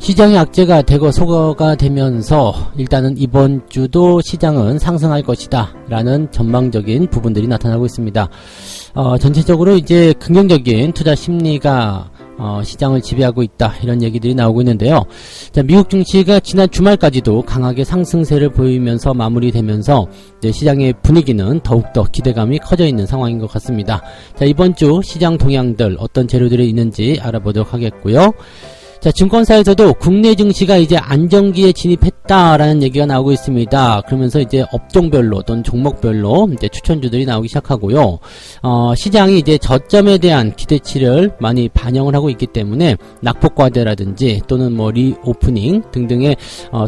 시장의 악재가 대거 소거가 되면서 일단은 이번 주도 시장은 상승할 것이다 라는 전망적인 부분들이 나타나고 있습니다. 전체적으로 이제 긍정적인 투자 심리가 시장을 지배하고 있다 이런 얘기들이 나오고 있는데요. 자, 미국 증시가 지난 주말까지도 강하게 상승세를 보이면서 마무리되면서 이제 시장의 분위기는 더욱더 기대감이 커져 있는 상황인 것 같습니다. 자, 이번 주 시장 동향들 어떤 재료들이 있는지 알아보도록 하겠고요. 자, 증권사에서도 국내 증시가 이제 안정기에 진입했다라는 얘기가 나오고 있습니다. 그러면서 이제 업종별로 또는 종목별로 이제 추천주들이 나오기 시작하고요. 시장이 이제 저점에 대한 기대치를 많이 반영을 하고 있기 때문에 낙폭과대라든지 또는 뭐 리오프닝 등등의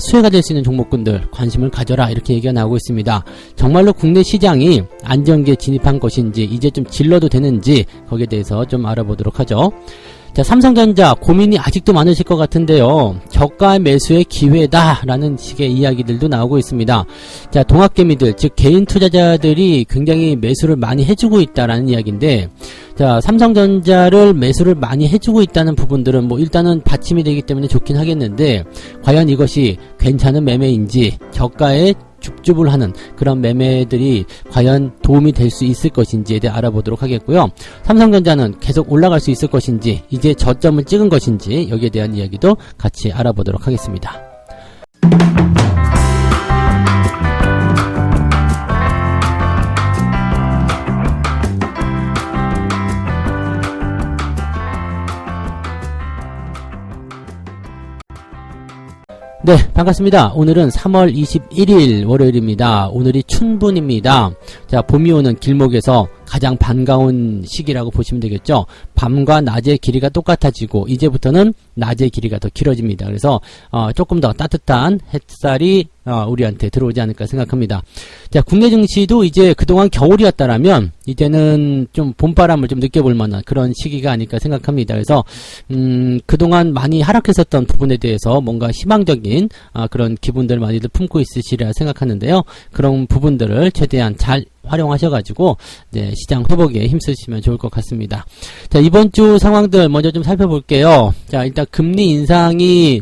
수혜가 될 수 있는 종목군들 관심을 가져라 이렇게 얘기가 나오고 있습니다. 정말로 국내 시장이 안정기에 진입한 것인지 이제 좀 질러도 되는지 거기에 대해서 좀 알아보도록 하죠. 자, 삼성전자 고민이 아직도 많으실 것 같은데요. 저가 매수의 기회다라는 식의 이야기들도 나오고 있습니다. 자, 동학개미들 즉 개인 투자자들이 굉장히 매수를 많이 해주고 있다라는 이야기인데, 자, 삼성전자를 매수를 많이 해주고 있다는 부분들은 뭐 일단은 받침이 되기 때문에 좋긴 하겠는데, 과연 이것이 괜찮은 매매인지 저가에 줍줍을 하는 그런 매매들이 과연 도움이 될 수 있을 것인지에 대해 알아보도록 하겠고요. 삼성전자는 계속 올라갈 수 있을 것인지 이제 저점을 찍은 것인지 여기에 대한 이야기도 같이 알아보도록 하겠습니다. 네, 반갑습니다. 오늘은 3월 21일 월요일입니다. 오늘이 춘분입니다. 자, 봄이 오는 길목에서 가장 반가운 시기라고 보시면 되겠죠. 밤과 낮의 길이가 똑같아지고 이제부터는 낮의 길이가 더 길어집니다. 그래서 조금 더 따뜻한 햇살이 우리한테 들어오지 않을까 생각합니다. 자, 국내 증시도 이제 그동안 겨울이었다라면 이제는 좀 봄바람을 좀 느껴볼 만한 그런 시기가 아닐까 생각합니다. 그래서 그동안 많이 하락했었던 부분에 대해서 뭔가 희망적인 그런 기분들 많이들 품고 있으시리라 생각하는데요. 그런 부분들을 최대한 잘 활용하셔가지고 이제 시장 회복에 힘쓰시면 좋을 것 같습니다. 자, 이번 주 상황들 먼저 좀 살펴볼게요. 자, 일단 금리 인상이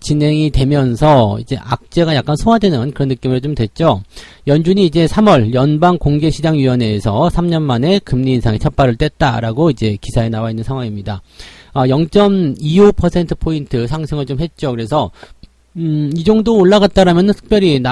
진행이 되면서 이제 악재가 약간 소화되는 그런 느낌으로 좀 됐죠. 연준이 이제 3월 연방공개시장위원회에서 3년 만에 금리 인상의 첫 발을 뗐다라고 이제 기사에 나와 있는 상황입니다. 0.25%포인트 상승을 좀 했죠. 그래서 이 정도 올라갔다라면 특별히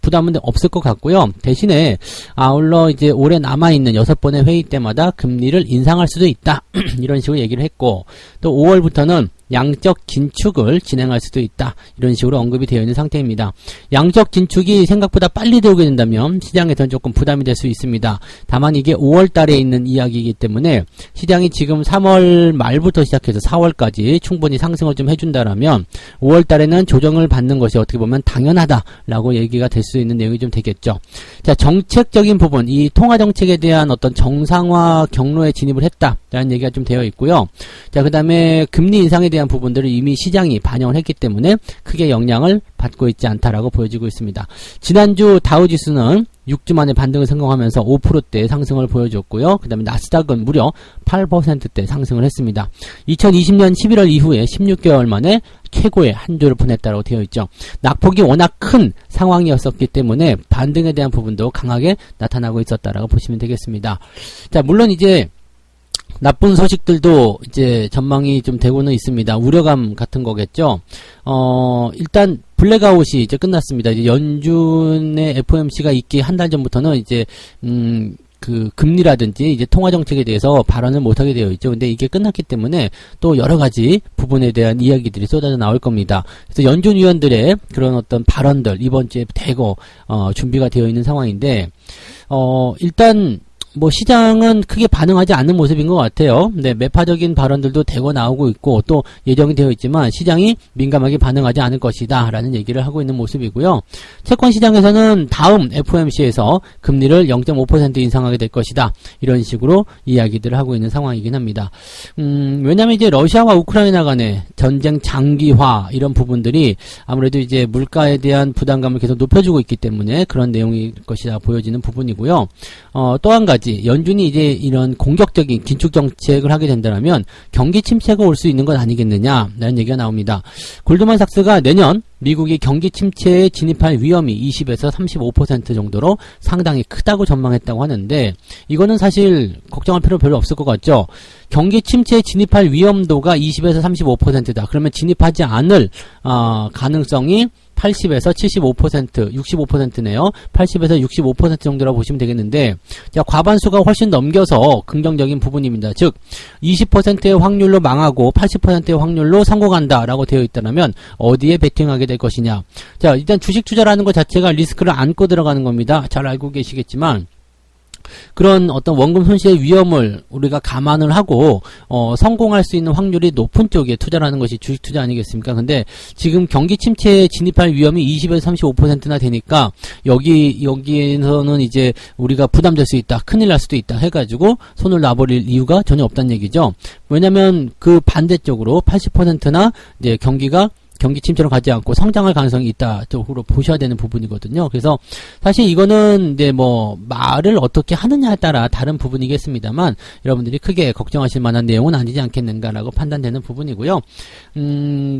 부담은 없을 것 같고요. 대신에 아울러 이제 올해 남아있는 6번의 회의 때마다 금리를 인상할 수도 있다. 이런 식으로 얘기를 했고, 또 5월부터는 양적 긴축을 진행할 수도 있다. 이런 식으로 언급이 되어 있는 상태입니다. 양적 긴축이 생각보다 빨리 들어오게 된다면 시장에서는 조금 부담이 될 수 있습니다. 다만 이게 5월 달에 있는 이야기이기 때문에 시장이 지금 3월 말부터 시작해서 4월까지 충분히 상승을 좀 해준다라면 5월 달에는 조정을 받는 것이 어떻게 보면 당연하다라고 얘기가 될 수 있는 내용이 좀 되겠죠. 자, 정책적인 부분, 이 통화정책에 대한 어떤 정상화 경로에 진입을 했다라는 얘기가 좀 되어 있고요. 자, 그 다음에 금리 인상에 대한 부분들을 이미 시장이 반영을 했기 때문에 크게 영향을 받고 있지 않다라고 보여지고 있습니다. 지난주 다우지수는 6주 만에 반등을 성공하면서 5%대 상승을 보여줬고요. 그 다음에 나스닥은 무려 8%대 상승을 했습니다. 2020년 11월 이후에 16개월 만에 최고의 한 주를 보냈다고 되어 있죠. 낙폭이 워낙 큰 상황이었었기 때문에 반등에 대한 부분도 강하게 나타나고 있었다라고 보시면 되겠습니다. 자, 물론 이제 나쁜 소식들도 이제 전망이 좀 되고는 있습니다. 우려감 같은 거겠죠. 일단 블랙아웃이 이제 끝났습니다. 이제 연준의 FOMC가 있기 한 달 전부터는 이제 그 금리라든지 이제 통화 정책에 대해서 발언을 못하게 되어 있죠. 근데 이게 끝났기 때문에 또 여러 가지 부분에 대한 이야기들이 쏟아져 나올 겁니다. 그래서 연준 위원들의 그런 어떤 발언들 이번 주에 대거 준비가 되어 있는 상황인데 일단 뭐 시장은 크게 반응하지 않는 모습인 것 같아요. 네, 매파적인 발언들도 대거 나오고 있고 또 예정이 되어 있지만 시장이 민감하게 반응하지 않을 것이다 라는 얘기를 하고 있는 모습이고요. 채권 시장에서는 다음 FOMC에서 금리를 0.5% 인상하게 될 것이다 이런 식으로 이야기들을 하고 있는 상황이긴 합니다. 왜냐하면 이제 러시아와 우크라이나 간의 전쟁 장기화 이런 부분들이 아무래도 이제 물가에 대한 부담감을 계속 높여주고 있기 때문에 그런 내용일 것이다 보여지는 부분이고요. 또 한 가지 될지, 연준이 이제 이런 공격적인 긴축 정책을 하게 된다면 경기 침체가 올 수 있는 건 아니겠느냐라는 얘기가 나옵니다. 골드만삭스가 내년 미국이 경기 침체에 진입할 위험이 20에서 35% 정도로 상당히 크다고 전망했다고 하는데, 이거는 사실 걱정할 필요 별로 없을 것 같죠. 경기 침체에 진입할 위험도가 20에서 35%다. 그러면 진입하지 않을 가능성이 80에서 75%, 65%네요. 80에서 65% 정도라고 보시면 되겠는데, 자, 과반수가 훨씬 넘겨서 긍정적인 부분입니다. 즉, 20%의 확률로 망하고 80%의 확률로 성공한다라고 되어 있다면 어디에 베팅하게 될 것이냐. 자, 일단 주식 투자라는 것 자체가 리스크를 안고 들어가는 겁니다. 잘 알고 계시겠지만, 그런 어떤 원금 손실의 위험을 우리가 감안을 하고 성공할 수 있는 확률이 높은 쪽에 투자라는 것이 주식 투자 아니겠습니까? 근데 지금 경기 침체에 진입할 위험이 20에서 35%나 되니까 여기에서는 이제 우리가 부담될 수 있다, 큰일 날 수도 있다 해가지고 손을 놔버릴 이유가 전혀 없다는 얘기죠. 왜냐면 그 반대쪽으로 80%나 이제 경기 침체로 가지 않고 성장할 가능성이 있다 쪽으로 보셔야 되는 부분이거든요. 그래서 사실 이거는 이제 뭐 말을 어떻게 하느냐에 따라 다른 부분이겠습니다만, 여러분들이 크게 걱정하실 만한 내용은 아니지 않겠는가라고 판단되는 부분이고요.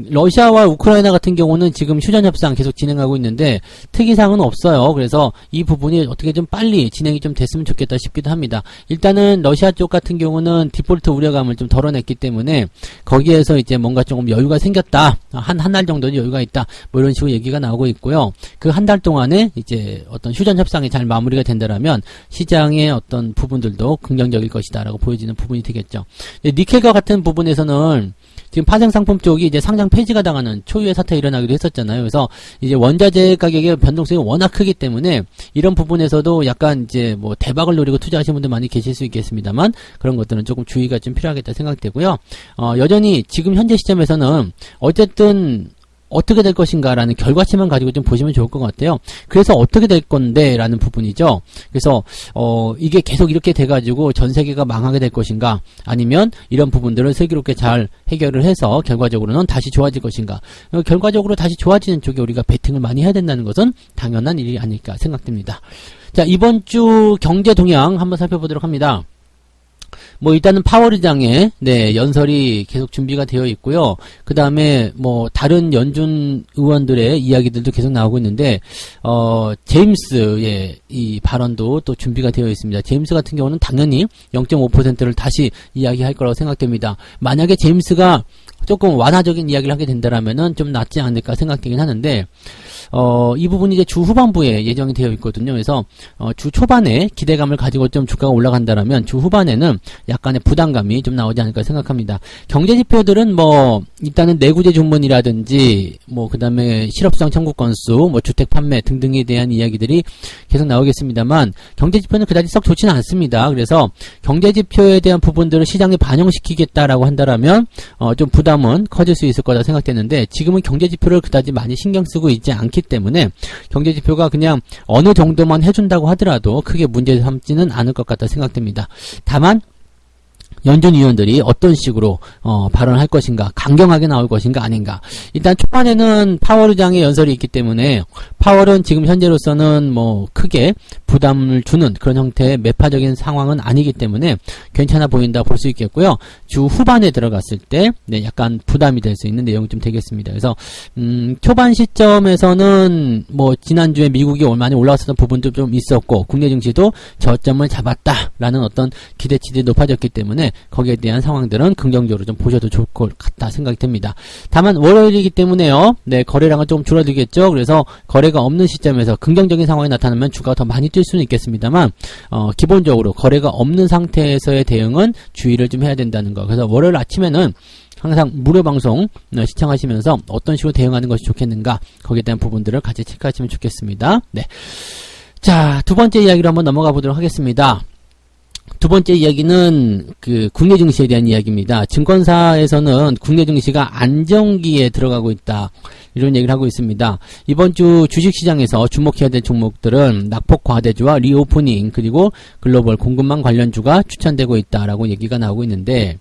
러시아와 우크라이나 같은 경우는 지금 휴전 협상 계속 진행하고 있는데 특이사항은 없어요. 그래서 이 부분이 어떻게 좀 빨리 진행이 좀 됐으면 좋겠다 싶기도 합니다. 일단은 러시아 쪽 같은 경우는 디폴트 우려감을 좀 덜어냈기 때문에 거기에서 이제 뭔가 조금 여유가 생겼다, 한 달 정도는 여유가 있다, 뭐 이런 식으로 얘기가 나오고 있고요. 그 한 달 동안에 이제 어떤 휴전 협상이 잘 마무리가 된다라면 시장의 어떤 부분들도 긍정적일 것이다라고 보여지는 부분이 되겠죠. 니켈과 같은 부분에서는 지금 파생 상품 쪽이 이제 상장 폐지가 당하는 초유의 사태가 일어나기도 했었잖아요. 그래서 이제 원자재 가격의 변동성이 워낙 크기 때문에 이런 부분에서도 약간 이제 뭐 대박을 노리고 투자하시는 분들 많이 계실 수 있겠습니다만, 그런 것들은 조금 주의가 좀 필요하겠다 생각되고요. 여전히 지금 현재 시점에서는 어쨌든 어떻게 될 것인가라는 결과치만 가지고 좀 보시면 좋을 것 같아요. 그래서 어떻게 될 건데 라는 부분이죠. 그래서 이게 계속 이렇게 돼가지고 전 세계가 망하게 될 것인가, 아니면 이런 부분들을 슬기롭게 잘 해결을 해서 결과적으로는 다시 좋아질 것인가. 결과적으로 다시 좋아지는 쪽에 우리가 베팅을 많이 해야 된다는 것은 당연한 일이 아닐까 생각됩니다. 자, 이번 주 경제 동향 한번 살펴보도록 합니다. 뭐 일단은 파월의장의 연설이 계속 준비가 되어 있고요. 그 다음에 뭐 다른 연준 의원들의 이야기들도 계속 나오고 있는데 제임스의 이 발언도 또 준비가 되어 있습니다. 제임스 같은 경우는 당연히 0.5%를 다시 이야기할 거라고 생각됩니다. 만약에 제임스가 조금 완화적인 이야기를 하게 된다라면은 좀 낫지 않을까 생각되긴 하는데, 이 부분이 이제 주 후반부에 예정이 되어 있거든요. 그래서 주 초반에 기대감을 가지고 좀 주가가 올라간다라면 주 후반에는 약간의 부담감이 좀 나오지 않을까 생각합니다. 경제 지표들은 뭐 일단은 내구재 주문이라든지 뭐 그다음에 실업수당 청구 건수, 뭐 주택 판매 등등에 대한 이야기들이 계속 나오겠습니다만, 경제 지표는 그다지 썩 좋지는 않습니다. 그래서 경제 지표에 대한 부분들을 시장에 반영시키겠다라고 한다라면 좀 부담은 커질 수 있을 거다 생각되는데, 지금은 경제 지표를 그다지 많이 신경 쓰고 있지 않기 때문에 경제 지표가 그냥 어느 정도만 해준다고 하더라도 크게 문제 삼지는 않을 것 같다 생각됩니다. 다만 연준 위원들이 어떤 식으로 발언할 것인가, 강경하게 나올 것인가 아닌가. 일단 초반에는 파월 의장의 연설이 있기 때문에 파월은 지금 현재로서는 뭐 크게 부담을 주는 그런 형태의 매파적인 상황은 아니기 때문에 괜찮아 보인다 볼 수 있겠고요. 주 후반에 들어갔을 때 약간 부담이 될 수 있는 내용이 좀 되겠습니다. 그래서 초반 시점에서는 뭐 지난주에 미국이 많이 올라왔었던 부분도 좀 있었고, 국내 증시도 저점을 잡았다라는 어떤 기대치들이 높아졌기 때문에 거기에 대한 상황들은 긍정적으로 좀 보셔도 좋을 것 같다 생각이 듭니다. 다만 월요일이기 때문에요. 거래량은 좀 줄어들겠죠. 그래서 거래가 없는 시점에서 긍정적인 상황이 나타나면 주가가 더 많이 뛸 수는 있겠습니다만, 기본적으로 거래가 없는 상태에서의 대응은 주의를 좀 해야 된다는 거. 그래서 월요일 아침에는 항상 무료 방송 시청하시면서 어떤 식으로 대응하는 것이 좋겠는가, 거기에 대한 부분들을 같이 체크하시면 좋겠습니다. 자, 두 번째 이야기로 한번 넘어가 보도록 하겠습니다. 두 번째 이야기는 그 국내 증시에 대한 이야기입니다. 증권사에서는 국내 증시가 안정기에 들어가고 있다, 이런 얘기를 하고 있습니다. 이번 주 주식시장에서 주목해야 될 종목들은 낙폭 과대주와 리오프닝, 그리고 글로벌 공급망 관련주가 추천되고 있다라고 얘기가 나오고 있는데,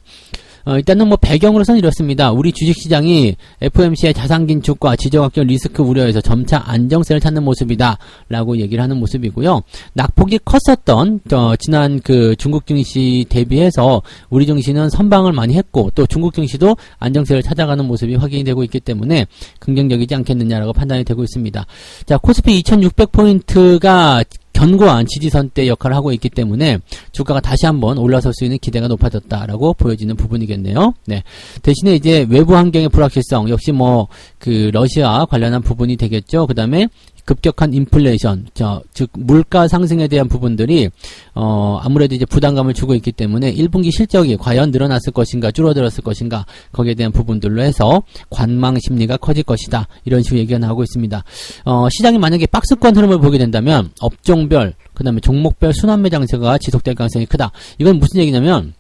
일단은 뭐 배경으로서는 이렇습니다. 우리 주식시장이 FOMC의 자산 긴축과 지정학적 리스크 우려에서 점차 안정세를 찾는 모습이다 라고 얘기를 하는 모습이고요. 낙폭이 컸었던 지난 그 중국 증시 대비해서 우리 증시는 선방을 많이 했고 또 중국 증시도 안정세를 찾아가는 모습이 확인이 되고 있기 때문에 긍정적이지 않겠느냐라고 판단이 되고 있습니다. 자, 코스피 2600포인트가 견고한 지지선대 역할을 하고 있기 때문에 주가가 다시 한번 올라설 수 있는 기대가 높아졌다라고 보여지는 부분이겠네요. 네. 대신에 이제 외부 환경의 불확실성 역시 뭐 그 러시아 관련한 부분이 되겠죠. 그다음에 급격한 인플레이션, 즉 물가 상승에 대한 부분들이 아무래도 이제 부담감을 주고 있기 때문에 1분기 실적이 과연 늘어났을 것인가 줄어들었을 것인가 거기에 대한 부분들로 해서 관망 심리가 커질 것이다. 이런 식으로 얘기가 나오고 있습니다. 시장이 만약에 박스권 흐름을 보게 된다면 업종별 그다음에 종목별 순환매 장세가 지속될 가능성이 크다. 이건 무슨 얘기냐면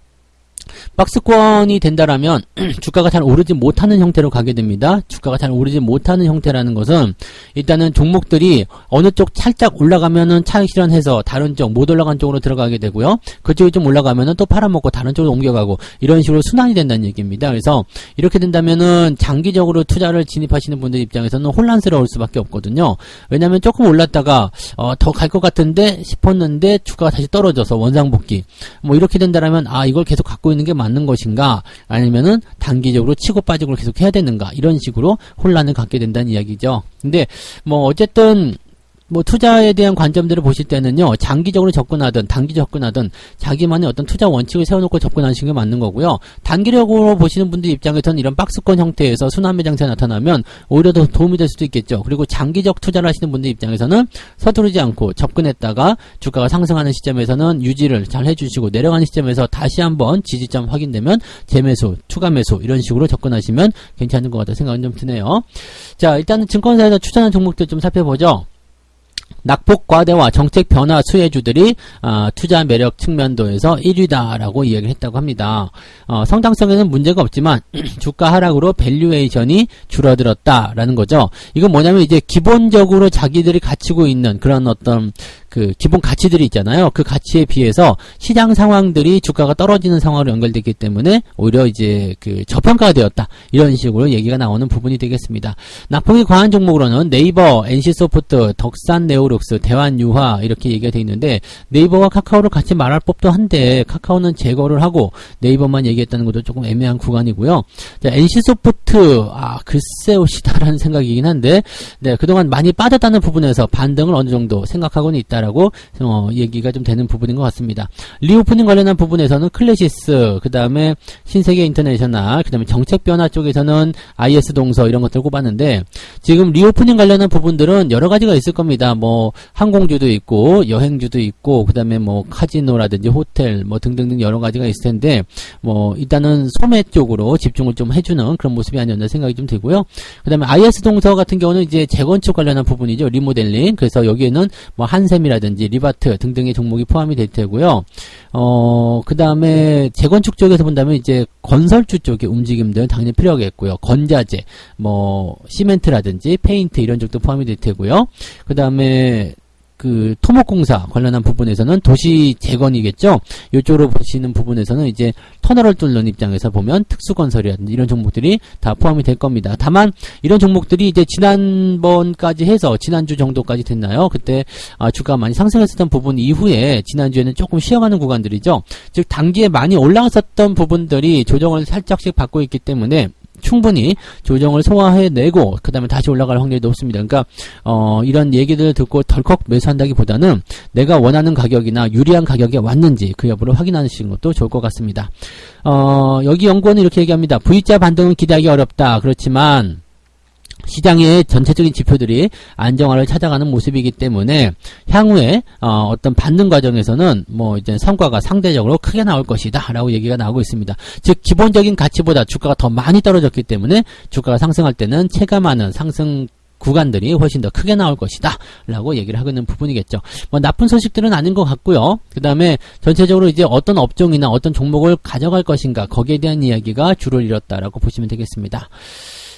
박스권이 된다라면 주가가 잘 오르지 못하는 형태로 가게 됩니다. 주가가 잘 오르지 못하는 형태라는 것은 일단은 종목들이 어느 쪽 살짝 올라가면은 차익 실현해서 다른 쪽 못 올라간 쪽으로 들어가게 되고요. 그쪽이 좀 올라가면은 또 팔아먹고 다른 쪽으로 옮겨가고 이런 식으로 순환이 된다는 얘기입니다. 그래서 이렇게 된다면은 장기적으로 투자를 진입하시는 분들 입장에서는 혼란스러울 수밖에 없거든요. 왜냐하면 조금 올랐다가 더 갈 것 같은데 싶었는데 주가가 다시 떨어져서 원상복귀 뭐 이렇게 된다라면 이걸 계속 갖고 있는 게 맞는 것인가 아니면은 단기적으로 치고 빠지고 계속 해야 되는가 이런 식으로 혼란을 갖게 된다는 이야기죠. 근데 뭐 어쨌든 뭐 투자에 대한 관점들을 보실 때는요, 장기적으로 접근하든 단기 접근하든 자기만의 어떤 투자 원칙을 세워놓고 접근하시는 게 맞는 거고요. 단기적으로 보시는 분들 입장에서는 이런 박스권 형태에서 순환매 장세가 나타나면 오히려 더 도움이 될 수도 있겠죠. 그리고 장기적 투자를 하시는 분들 입장에서는 서두르지 않고 접근했다가 주가가 상승하는 시점에서는 유지를 잘 해주시고 내려가는 시점에서 다시 한번 지지점 확인되면 재매수, 추가 매수 이런 식으로 접근하시면 괜찮은 것 같다 생각은 좀 드네요. 자, 일단은 증권사에서 추천한 종목들 좀 살펴보죠. 낙폭 과대와 정책 변화 수혜주들이 투자 매력 측면도에서 1위다라고 이야기를 했다고 합니다. 성장성에는 문제가 없지만 주가 하락으로 밸류에이션이 줄어들었다라는 거죠. 이건 뭐냐면 이제 기본적으로 자기들이 갖추고 있는 그런 어떤 그 기본 가치들이 있잖아요. 그 가치에 비해서 시장 상황들이 주가가 떨어지는 상황으로 연결되기 때문에 오히려 이제 그 저평가가 되었다. 이런 식으로 얘기가 나오는 부분이 되겠습니다. 낙폭이 과한 종목으로는 네이버, NC소프트, 덕산네오룩스, 대환유화 이렇게 얘기가 되어 있는데 네이버와 카카오를 같이 말할 법도 한데 카카오는 제거를 하고 네이버만 얘기했다는 것도 조금 애매한 구간이고요. 자, NC소프트 글쎄오시다라는 생각이긴 한데 네, 그동안 많이 빠졌다는 부분에서 반등을 어느 정도 생각하고는 있다라고 얘기가 좀 되는 부분인 것 같습니다. 리오프닝 관련한 부분에서는 클래시스, 그 다음에 신세계 인터내셔널, 그 다음에 정책 변화 쪽에서는 IS 동서 이런 것들 꼽았는데 지금 리오프닝 관련한 부분들은 여러 가지가 있을 겁니다. 뭐 항공주도 있고 여행주도 있고 그 다음에 뭐 카지노라든지 호텔 뭐 등등등 여러 가지가 있을 텐데 뭐 일단은 소매 쪽으로 집중을 좀 해주는 그런 모습이 아니었나 생각이 좀 들고요. 그 다음에 IS 동서 같은 경우는 이제 재건축 관련한 부분이죠. 리모델링. 그래서 여기에는 뭐 한샘이라든지 리바트 등등의 종목이 포함이 될 테고요. 그 다음에 재건축 쪽에서 본다면 이제 건설주 쪽의 움직임들은 당연히 필요하겠고요. 건자재, 뭐 시멘트라든지 페인트 이런 쪽도 포함이 될 테고요. 그 다음에 그 토목공사 관련한 부분에서는 도시 재건이겠죠. 이쪽으로 보시는 부분에서는 이제 터널을 뚫는 입장에서 보면 특수건설이라든지 이런 종목들이 다 포함이 될 겁니다. 다만 이런 종목들이 이제 지난번까지 해서 지난주 정도까지 됐나요? 그때 주가가 많이 상승했었던 부분 이후에 지난주에는 조금 쉬어가는 구간들이죠. 즉 단기에 많이 올라갔었던 부분들이 조정을 살짝씩 받고 있기 때문에 충분히 조정을 소화해내고 그 다음에 다시 올라갈 확률이 높습니다. 그러니까 이런 얘기들을 듣고 덜컥 매수한다기보다는 내가 원하는 가격이나 유리한 가격에 왔는지 그 여부를 확인하시는 것도 좋을 것 같습니다. 여기 연구원은 이렇게 얘기합니다. V자 반등은 기대하기 어렵다. 그렇지만 시장의 전체적인 지표들이 안정화를 찾아가는 모습이기 때문에 향후에 어떤 받는 과정에서는 뭐 이제 성과가 상대적으로 크게 나올 것이다 라고 얘기가 나오고 있습니다. 즉 기본적인 가치보다 주가가 더 많이 떨어졌기 때문에 주가가 상승할 때는 체감하는 상승 구간들이 훨씬 더 크게 나올 것이다 라고 얘기를 하고 있는 부분이겠죠. 뭐 나쁜 소식들은 아닌 것 같고요. 그 다음에 전체적으로 이제 어떤 업종이나 어떤 종목을 가져갈 것인가 거기에 대한 이야기가 주를 이뤘다라고 보시면 되겠습니다.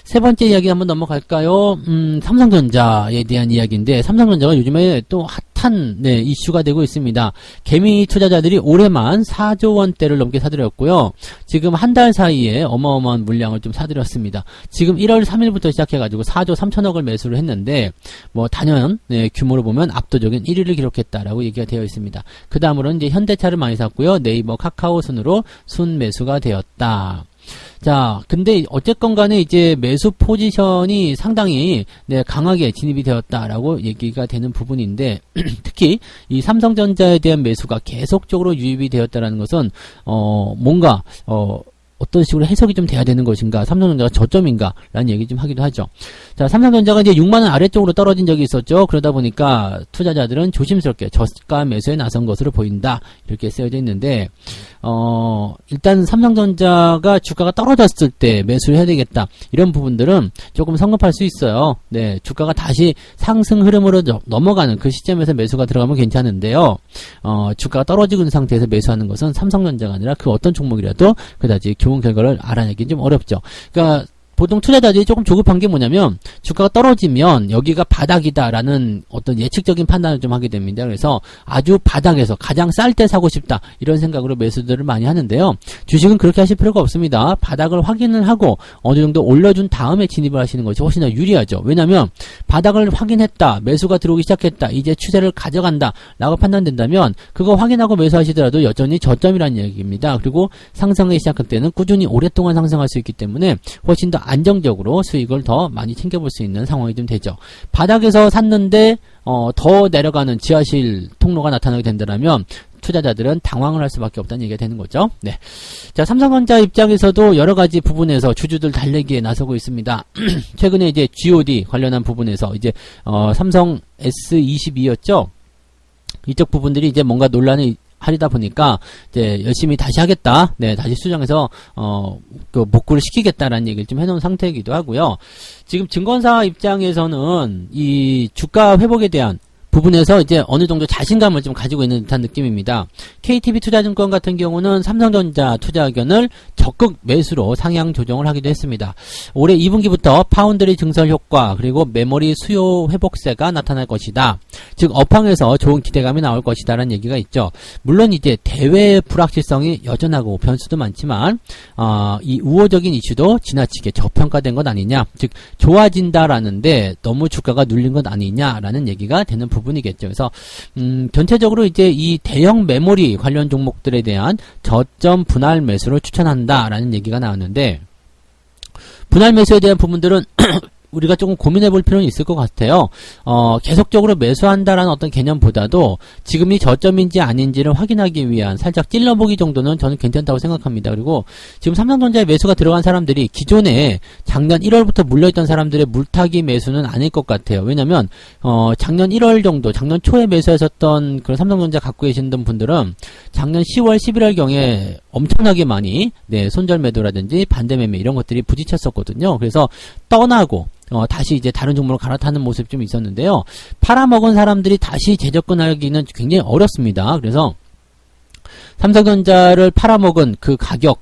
세 번째 이야기 한번 넘어갈까요? 삼성전자에 대한 이야기인데, 삼성전자가 요즘에 또 핫한, 네, 이슈가 되고 있습니다. 개미 투자자들이 올해만 4조 원대를 넘게 사들였고요. 지금 한 달 사이에 어마어마한 물량을 좀 사들였습니다. 지금 1월 3일부터 시작해가지고 4조 3천억을 매수를 했는데, 뭐, 단연, 네, 규모로 보면 압도적인 1위를 기록했다라고 얘기가 되어 있습니다. 그 다음으로는 이제 현대차를 많이 샀고요. 네이버, 카카오 순으로 순매수가 되었다. 자, 근데 어쨌건 간에 이제 매수 포지션이 상당히 네, 강하게 진입이 되었다라고 얘기가 되는 부분인데, 특히 이 삼성전자에 대한 매수가 계속적으로 유입이 되었다라는 것은 뭔가 어떤 식으로 해석이 좀 돼야 되는 것인가, 삼성전자가 저점인가 라는 얘기 좀 하기도 하죠. 자, 삼성전자가 이제 6만원 아래쪽으로 떨어진 적이 있었죠. 그러다 보니까 투자자들은 조심스럽게 저가 매수에 나선 것으로 보인다, 이렇게 쓰여져 있는데, 일단 삼성전자가 주가가 떨어졌을 때 매수를 해야 되겠다, 이런 부분들은 조금 성급할 수 있어요. 네, 주가가 다시 상승 흐름으로 넘어가는 그 시점에서 매수가 들어가면 괜찮은데요. 주가가 떨어지고 있는 상태에서 매수하는 것은 삼성전자가 아니라 그 어떤 종목이라도 그다지 좋은 결과를 알아내기는 좀 어렵죠. 그러니까 보통 투자자들이 조금 조급한 게 뭐냐면, 주가가 떨어지면 여기가 바닥이다라는 어떤 예측적인 판단을 좀 하게 됩니다. 그래서 아주 바닥에서 가장 쌀 때 사고 싶다, 이런 생각으로 매수들을 많이 하는데요. 주식은 그렇게 하실 필요가 없습니다. 바닥을 확인을 하고 어느 정도 올려준 다음에 진입을 하시는 것이 훨씬 더 유리하죠. 왜냐하면 바닥을 확인했다, 매수가 들어오기 시작했다, 이제 추세를 가져간다 라고 판단된다면 그거 확인하고 매수하시더라도 여전히 저점이라는 얘기입니다. 그리고 상승하기 시작할 때는 꾸준히 오랫동안 상승할 수 있기 때문에 훨씬 더 안정적으로 수익을 더 많이 챙겨볼 수 있는 상황이 좀 되죠. 바닥에서 샀는데 더 내려가는 지하실 통로가 나타나게 된다면 투자자들은 당황을 할 수밖에 없다는 얘기가 되는 거죠. 네. 자, 삼성전자 입장에서도 여러 가지 부분에서 주주들 달래기에 나서고 있습니다. 최근에 이제 GOD 관련한 부분에서 이제 삼성 S22였죠. 이쪽 부분들이 이제 뭔가 논란이 하리다 보니까 이제 열심히 다시 하겠다, 네, 다시 수정해서 그 복구를 시키겠다라는 얘기를 좀 해놓은 상태이기도 하고요. 지금 증권사 입장에서는 이 주가 회복에 대한 부분에서 이제 어느 정도 자신감을 좀 가지고 있는 듯한 느낌입니다. KTB 투자증권 같은 경우는 삼성전자 투자 의견을 적극 매수로 상향 조정을 하기도 했습니다. 올해 2분기부터 파운드리 증설 효과, 그리고 메모리 수요 회복세가 나타날 것이다. 즉 업황에서 좋은 기대감이 나올 것이다 라는 얘기가 있죠. 물론 이제 대외 불확실성이 여전하고 변수도 많지만 이 우호적인 이슈도 지나치게 저평가된 것 아니냐, 즉 좋아진다라는데 너무 주가가 눌린 것 아니냐라는 얘기가 되는 부분이겠죠. 그래서 전체적으로 이제 이 대형 메모리 관련 종목들에 대한 저점 분할 매수를 추천한다라는 얘기가 나왔는데, 분할 매수에 대한 부분들은 우리가 조금 고민해 볼 필요는 있을 것 같아요. 계속적으로 매수한다라는 어떤 개념보다도 지금이 저점인지 아닌지를 확인하기 위한 살짝 찔러보기 정도는 저는 괜찮다고 생각합니다. 그리고 지금 삼성전자에 매수가 들어간 사람들이 기존에 작년 1월부터 물려있던 사람들의 물타기 매수는 아닐 것 같아요. 왜냐면 작년 1월 정도, 작년 초에 매수하셨던 그런 삼성전자 갖고 계시던 분들은 작년 10월, 11월 경에 엄청나게 많이 손절 매도라든지 반대 매매 이런 것들이 부딪혔었거든요. 그래서 떠나고 다시 이제 다른 종목으로 갈아타는 모습이 좀 있었는데요. 팔아먹은 사람들이 다시 재접근하기는 굉장히 어렵습니다. 그래서 삼성전자를 팔아먹은 그 가격,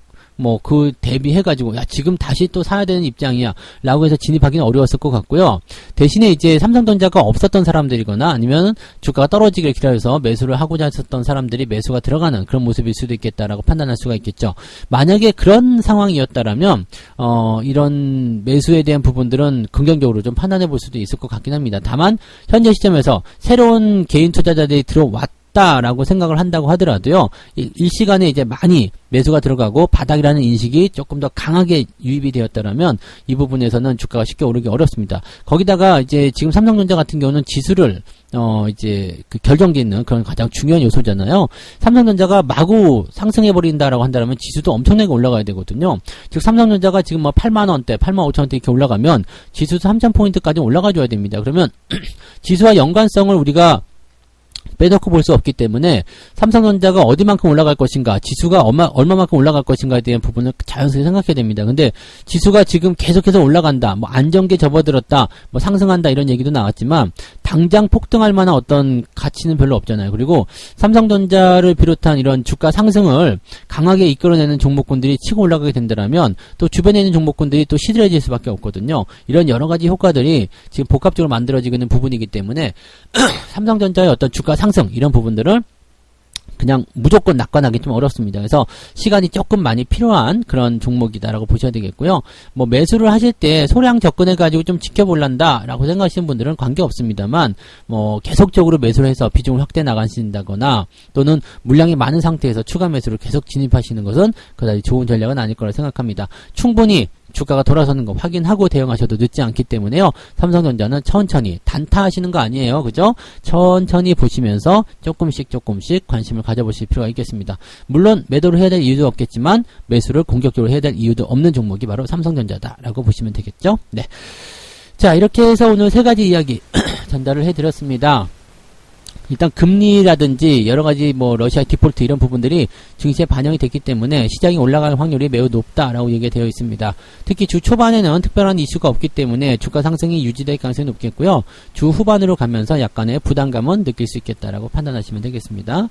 그 대비해가지고, 야, 지금 다시 또 사야 되는 입장이야 라고 해서 진입하기는 어려웠을 것 같고요. 대신에 이제 삼성전자가 없었던 사람들이거나 아니면 주가가 떨어지길 기다려서 매수를 하고자 했었던 사람들이 매수가 들어가는 그런 모습일 수도 있겠다라고 판단할 수가 있겠죠. 만약에 그런 상황이었다라면 이런 매수에 대한 부분들은 긍정적으로 좀 판단해 볼 수도 있을 것 같긴 합니다. 다만 현재 시점에서 새로운 개인 투자자들이 라고 생각을 한다고 하더라도요, 일시간에 이제 많이 매수가 들어가고 바닥이라는 인식이 조금 더 강하게 유입이 되었다라면 이 부분에서는 주가가 쉽게 오르기 어렵습니다. 거기다가 이제 지금 삼성전자 같은 경우는 지수를 이제 그 결정짓는 그런 가장 중요한 요소잖아요. 삼성전자가 마구 상승해버린다라고 한다면 지수도 엄청나게 올라가야 되거든요. 즉 삼성전자가 지금 8만원대, 8만 5천원대 이렇게 올라가면 지수도 3,000포인트까지 올라가줘야 됩니다. 그러면 지수와 연관성을 우리가 빼놓고 볼 수 없기 때문에 삼성전자가 어디만큼 올라갈 것인가, 지수가 얼마만큼 올라갈 것인가에 대한 부분을 자연스럽게 생각해야 됩니다. 근데 지수가 지금 계속해서 올라간다, 안정기에 접어들었다, 상승한다 이런 얘기도 나왔지만 당장 폭등할 만한 어떤 가치는 별로 없잖아요. 그리고 삼성전자를 비롯한 이런 주가 상승을 강하게 이끌어내는 종목군들이 치고 올라가게 된다면 또 주변에 있는 종목군들이 또 시들해질 수밖에 없거든요. 이런 여러 가지 효과들이 지금 복합적으로 만들어지고 있는 부분이기 때문에 삼성전자의 어떤 주가 상승 이런 부분들을 그냥 무조건 낙관하기 좀 어렵습니다. 그래서 시간이 조금 많이 필요한 그런 종목이다라고 보셔야 되겠고요. 뭐 매수를 하실 때 소량 접근해가지고 좀 지켜볼란다라고 생각하시는 분들은 관계없습니다만 뭐 계속적으로 매수를 해서 비중을 확대 나가신다거나 또는 물량이 많은 상태에서 추가 매수를 계속 진입하시는 것은 그다지 좋은 전략은 아닐 거라 생각합니다. 충분히 주가가 돌아서는 거 확인하고 대응하셔도 늦지 않기 때문에요. 삼성전자는 천천히 단타하시는 거 아니에요. 그죠? 천천히 보시면서 조금씩 관심을 가져보실 필요가 있겠습니다. 물론 매도를 해야 될 이유도 없겠지만 매수를 공격적으로 해야 될 이유도 없는 종목이 바로 삼성전자다라고 보시면 되겠죠. 네. 자, 이렇게 해서 오늘 세 가지 이야기 전달을 해드렸습니다. 일단 금리라든지 여러가지 뭐 러시아 디폴트 이런 부분들이 증시에 반영이 됐기 때문에 시장이 올라갈 확률이 매우 높다라고 얘기가 되어 있습니다. 특히 주 초반에는 특별한 이슈가 없기 때문에 주가 상승이 유지될 가능성이 높겠고요. 주 후반으로 가면서 약간의 부담감은 느낄 수 있겠다라고 판단하시면 되겠습니다.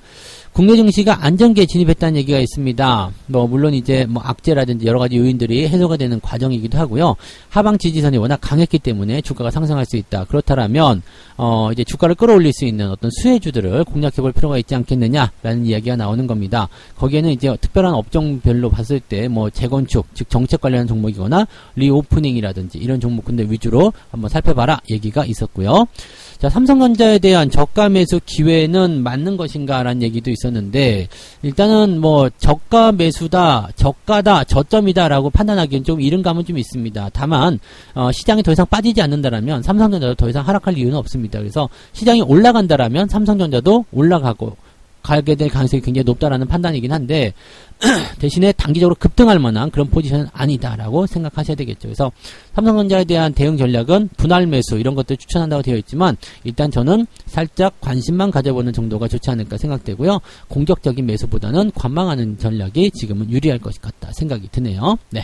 국내 증시가 안정기에 진입했다는 얘기가 있습니다. 뭐 물론 이제 뭐 악재라든지 여러가지 요인들이 해소가 되는 과정이기도 하고요. 하방 지지선이 워낙 강했기 때문에 주가가 상승할 수 있다. 그렇다면 이제 주가를 끌어올릴 수 있는 어떤 수혜주들을 공략해 볼 필요가 있지 않겠느냐라는 이야기가 나오는 겁니다. 거기에는 이제 특별한 업종별로 봤을 때 뭐 재건축, 즉 정책 관련한 종목이거나 리오프닝이라든지 이런 종목군들 위주로 한번 살펴봐라 얘기가 있었고요. 자, 삼성전자에 대한 저가 매수 기회는 맞는 것인가라는 얘기도 있었는데 일단은 뭐 저가 매수다, 저가다, 저점이다라고 판단하기엔 좀 이른 감은 좀 있습니다. 다만 시장이 더 이상 빠지지 않는다라면 삼성전자도 더 이상 하락할 이유는 없습니다. 그래서 시장이 올라간다라면 삼성전자도 올라가고 가게 될 가능성이 굉장히 높다라는 판단이긴 한데 대신에 단기적으로 급등할 만한 그런 포지션은 아니다라고 생각하셔야 되겠죠. 그래서 삼성전자에 대한 대응 전략은 분할 매수 이런 것들 추천한다고 되어 있지만 일단 저는 살짝 관심만 가져보는 정도가 좋지 않을까 생각되고요. 공격적인 매수보다는 관망하는 전략이 지금은 유리할 것 같다 생각이 드네요. 네,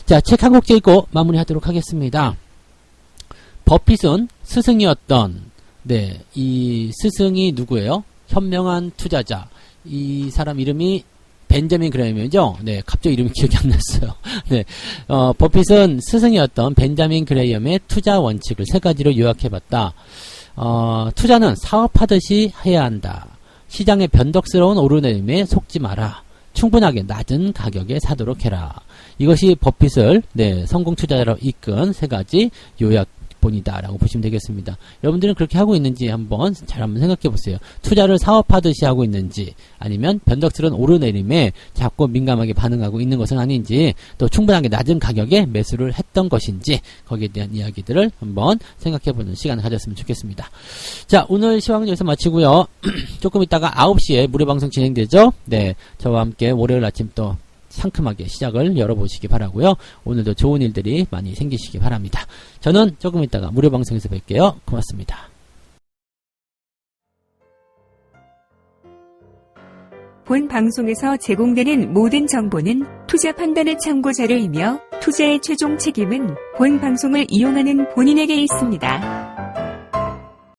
자, 책 한 곡 읽고 마무리하도록 하겠습니다. 버핏은 스승이었던 이 스승이 누구예요? 현명한 투자자. 이 사람 이름이 벤자민 그레이엄이죠. 네, 갑자기 이름이 기억이 안 났어요. 네, 버핏은 스승이었던 벤자민 그레이엄의 투자 원칙을 세 가지로 요약해봤다. 투자는 사업하듯이 해야 한다. 시장의 변덕스러운 오르내림에 속지 마라. 충분하게 낮은 가격에 사도록 해라. 이것이 버핏을 성공 투자자로 이끈 세 가지 요약본이다라고 보시면 되겠습니다. 여러분들은 그렇게 하고 있는지 한번 생각해 보세요. 투자를 사업하듯이 하고 있는지 아니면 변덕스러운 오르내림에 자꾸 민감하게 반응하고 있는 것은 아닌지 또 충분하게 낮은 가격에 매수를 했던 것인지 거기에 대한 이야기들을 한번 생각해 보는 시간을 가졌으면 좋겠습니다. 자, 오늘 시황은 여기서 마치고요. 조금 있다가 9시에 무료방송 진행되죠. 네, 저와 함께 월요일 아침 또 상큼하게 시작을 열어보시기 바라고요. 오늘도 좋은 일들이 많이 생기시기 바랍니다. 저는 조금 있다가 무료 방송에서 뵐게요. 고맙습니다. 본 방송에서 제공되는 모든 정보는 투자 판단의 참고 자료이며 투자의 최종 책임은 본 방송을 이용하는 본인에게 있습니다.